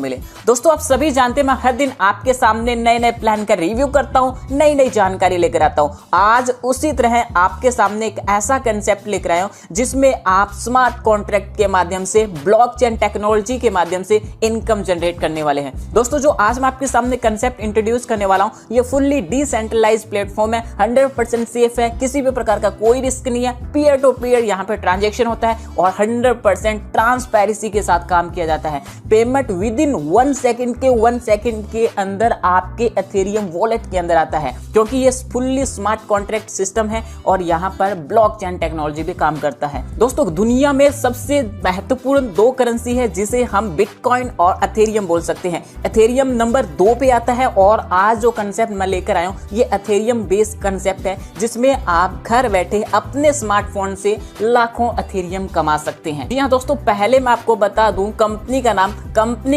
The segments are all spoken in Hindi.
मिले। दोस्तों आप सभी जानते हैं मैं हर दिन आपके सामने नए नए प्लान का रिव्यू करता हूं, नई नई जानकारी लेकर आता हूं। आज उसी तरह आपके सामने एक ऐसा कंसेप्ट लेकर आया हूं जिसमें आप स्मार्ट कॉन्ट्रैक्ट के माध्यम से, ब्लॉकचेन टेक्नोलॉजी के माध्यम से इनकम जनरेट करने वाले हैं। दोस्तों जो आज मैं आपके सामने कंसेप्ट इंट्रोड्यूस करने वाला हूं, ये फुल्ली डिसेंट्रलाइज्ड प्लेटफॉर्म है, 100% सेफ है, किसी भी प्रकार का कोई रिस्क नहीं है, पीयर टू पीयर यहाँ पे ट्रांजैक्शन होता है और 100% ट्रांसपेरेंसी के साथ काम किया जाता है। पेमेंट विद इन 1 सेकंड के अंदर आपके एथेरियम वॉलेट के अंदर आता है, क्योंकि ये फुल्ली स्मार्ट कॉन्ट्रैक्ट सिस्टम है और यहाँ पर ब्लॉकचेन टेक्नोलॉजी भी काम करता है। दोस्तों दुनिया में सबसे महत्वपूर्ण 2 करेंसी है जिसे हम बिटकॉइन और एथेरियम बोल सकते हैं। एथेरियम नंबर 2 पे आता है और आज जो कंसेप्ट मैं लेकर आया हूँ ये एथेरियम बेस्ड कंसेप्ट है, जिसमें आप घर बैठे अपने स्मार्टफोन से लाखों एथेरियम कमा सकते हैं। जी हाँ दोस्तों, पहले मैं आपको बता दूं कंपनी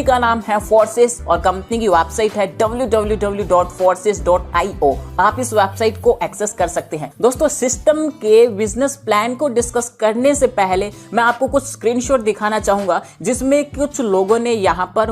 का नाम है फोर्सेस और कंपनी की वेबसाइट है www.forces.io। आप इस वेबसाइट को एक्सेस कर सकते हैं। दोस्तों सिस्टम के बिजनेस प्लान को डिस्कस करने से पहले मैं आपको कुछ स्क्रीनशॉट दिखाना चाहूंगा जिसमें कुछ लोगों ने यहाँ पर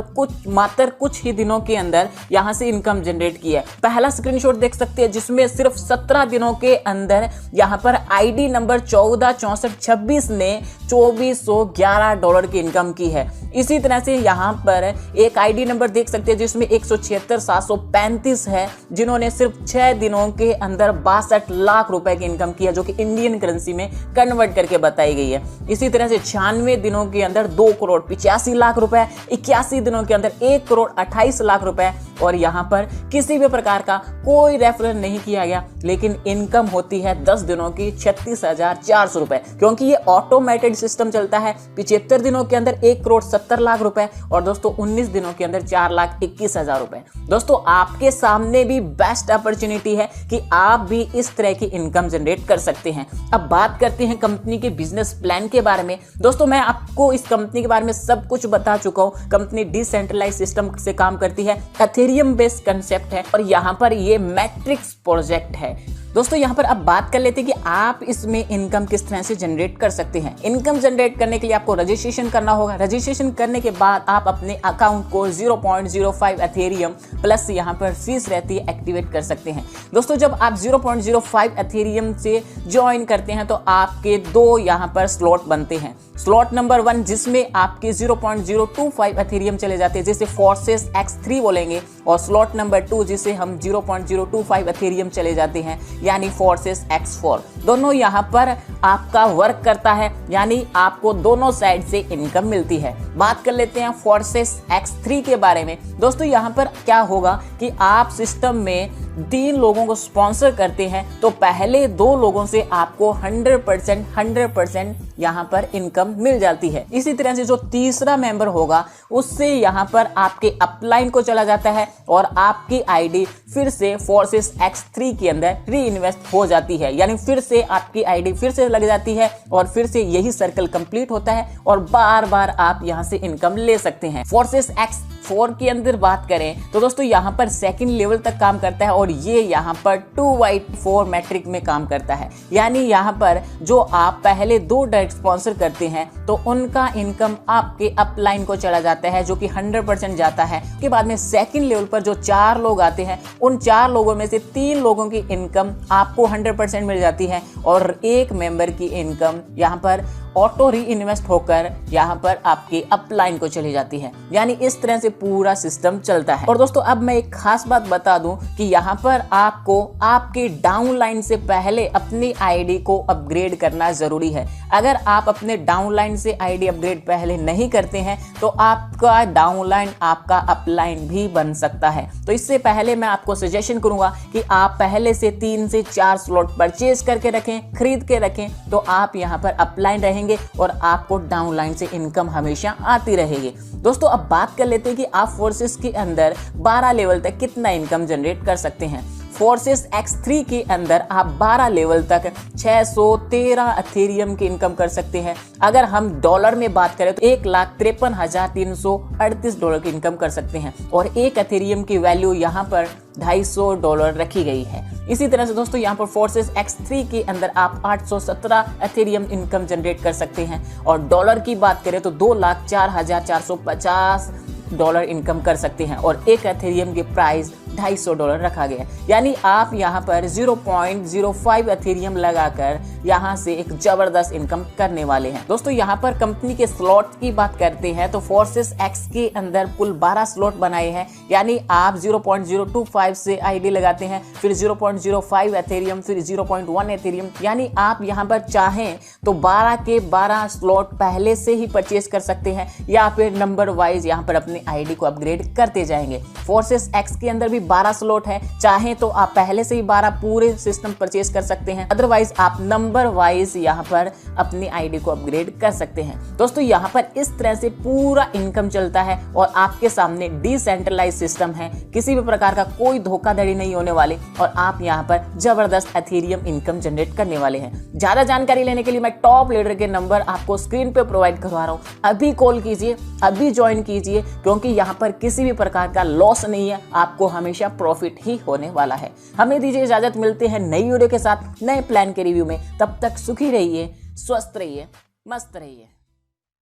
मात्र कुछ ही दिनों के अंदर यहाँ से इनकम जनरेट की है। पहला स्क्रीनशॉट देख सकते हैं जिसमें सिर्फ 17 दिनों के अंदर यहाँ पर आईडी नंबर 146426 ने $2411 की इनकम की है। इसी तरह से यहाँ पर एक आईडी नंबर देख सकते हैं जिसमें 176735 है, जिन्होंने सिर्फ 6 दिनों के अंदर 62 लाख रुपए की इनकम की है, जो कि इंडियन करेंसी में कन्वर्ट करके बताई गई है। इसी तरह से 96 दिनों के अंदर 2,85,00,000 रुपए, 81 दिनों के अंदर 1,28,00,000 रुपए और यहाँ पर किसी भी प्रकार का कोई रेफरल नहीं किया गया, लेकिन इनकम होती है 10 दिनों की 36,400 रुपए, क्योंकि ये ऑटोमेटेड सिस्टम चलता है। 75 दिनों के अंदर 1,70,00,000 रुपए और दोस्तों 19 दिनों के अंदर 4,21,000 रुपए। दोस्तों आपके सामने भी बेस्ट अपॉर्चुनिटी है कि आप भी इस तरह की इनकम जनरेट कर सकते हैं। अब बात करते हैं कंपनी के बिजनेस प्लान के बारे में। दोस्तों मैं आपको इस कंपनी के बारे में सब कुछ बता चुका हूँ। कंपनी डिसेंट्रलाइज सिस्टम से काम करती है, एथेरियम बेस्ड कंसेप्ट है और यहाँ पर ये मैट्रिक्स प्रोजेक्ट है। दोस्तों यहाँ पर अब बात कर लेते हैं कि आप इसमें इनकम किस तरह से जनरेट कर सकते हैं। इनकम जनरेट करने के लिए आपको रजिस्ट्रेशन करना होगा। रजिस्ट्रेशन करने के बाद आप अपने अकाउंट को 0.05 एथेरियम प्लस यहाँ पर फीस रहती है एक्टिवेट कर सकते हैं। दोस्तों जब आप 0.05 एथेरियम से ज्वाइन करते हैं तो आपके 2 यहाँ पर स्लॉट बनते हैं। स्लॉट नंबर 1 जिसमें आपके 0.025 एथेरियम चले जाते हैं, जिसे फोर्सेस X3 बोलेंगे, और स्लॉट नंबर 2 जिसे हम 0.025 एथेरियम चले जाते हैं, यानी फोर्सेस X4। दोनों यहाँ पर आपका वर्क करता है, यानी आपको दोनों साइड से इनकम मिलती है। बात कर लेते हैं फोर्सेस X3 के बारे में। दोस्तों यहाँ पर क्या होगा कि आप सिस्टम में 3 लोगों को स्पॉन्सर करते हैं तो पहले 2 लोगों से आपको 100% यहाँ पर इनकम मिल जाती है। इसी तरह से जो तीसरा मेंबर होगा उससे यहाँ पर आपके अपलाइन को चला जाता है और आपकी आईडी फिर से फोर्सेस X3 के अंदर री इन्वेस्ट हो जाती है, यानी फिर से आपकी आईडी फिर से लग जाती है और फिर से यही सर्कल कंप्लीट होता है और बार बार आप यहाँ से इनकम ले सकते हैं। फोर्सेस X4 के अंदर बात करें तो दोस्तों यहाँ पर सेकंड लेवल तक काम करता है और ये यहाँ पर 2/4 मैट्रिक में काम करता है, यानी यहाँ पर जो आप पहले 2 डायरेक्ट स्पॉन्सर करते हैं तो उनका इनकम आपके अपलाइन को चला जाता है, जो कि 100% जाता है। उसके बाद में सेकंड लेवल पर जो 4 लोग आते हैं उन 4 लोगों में से 3 लोगों की इनकम आपको 100% मिल जाती है और 1 मेंबर की इनकम यहाँ पर ऑटो री इन्वेस्ट होकर यहाँ पर आपके अपलाइन को चली जाती है, यानी इस तरह से पूरा सिस्टम चलता है। और दोस्तों अब मैं एक खास बात बता दूं कि यहाँ पर आपको आपके डाउनलाइन से पहले अपनी आईडी को अपग्रेड करना जरूरी है। अगर आप अपने डाउनलाइन से आईडी अपग्रेड पहले नहीं करते हैं तो आपका डाउनलाइन आपका अपलाइन भी बन सकता है। तो इससे पहले मैं आपको सजेशन करूंगा कि आप पहले से 3 से 4 स्लॉट परचेज करके रखें, खरीद के रखें, तो आप यहाँ पर अपलाइन रहेंगे और आपको डाउनलाइन से इनकम हमेशा आती रहेगी। दोस्तों अब बात कर लेते हैं कि आप फोर्सेस के अंदर 12 लेवल तक कितना इनकम जनरेट कर सकते हैं। फोर्सेस X3 के अंदर आप 12 लेवल तक 613 एथेरियम की इनकम कर सकते हैं। अगर हम डॉलर में बात करें तो $1,53,338 की इनकम कर सकते हैं और एक एथेरियम की वैल्यू यहाँ पर $250 रखी गई है। इसी तरह से दोस्तों यहाँ पर फोर्सेस X3 के अंदर आप 817 एथेरियम इनकम जनरेट कर सकते हैं और डॉलर की बात करें तो 2,04,450 $20 इनकम कर सकते हैं और एक एथेरियम की प्राइस $250 रखा गया है। यानी आप यहाँ पर 0.05 एथेरियम लगाकर यहाँ से एक जबरदस्त इनकम करने वाले हैं। दोस्तों यहाँ पर कंपनी के स्लॉट की बात करते हैं तो फोर्सेस एक्स के अंदर कुल 12 स्लॉट बनाए हैं। यानी आप 0.025 से आईडी लगाते हैं, फिर 0.05 एथेरियम, फिर 0.1 एथेरियम। यानी आप यहाँ पर चाहें तो 12 के 12 स्लॉट पहले से ही परचेज कर सकते हैं या फिर नंबर वाइज यहाँ पर अपनी आईडी को अपग्रेड करते जाएंगे। फोर्सेस एक्स के अंदर भी 12 स्लॉट है, चाहे तो आप पहले से ही 12 पूरे सिस्टम परचेज कर सकते हैं, अदरवाइज आप नंबर वाइज यहाँ पर अपनी आईडी को अपग्रेड कर सकते हैं। दोस्तों यहाँ पर इस तरह से पूरा इनकम चलता है और आपके सामने डिसेंट्रलाइज सिस्टम है, किसी भी प्रकार का कोई धोखाधड़ी नहीं होने वाले और आप यहाँ पर जबरदस्त एथेरियम इनकम जनरेट करने वाले हैं। ज्यादा जानकारी लेने के लिए मैं टॉप लीडर के नंबर आपको स्क्रीन पे प्रोवाइड करवा रहा हूँ, अभी कॉल कीजिए, अभी ज्वाइन कीजिए, क्योंकि यहाँ पर किसी भी प्रकार का लॉस नहीं है, आपको हमेशा प्रॉफिट ही होने वाला है। हमें दीजिए इजाजत, मिलते हैं नई वीडियो के साथ नए प्लान के रिव्यू में। तब तक सुखी रहिए, स्वस्थ रहिए, मस्त रहिए।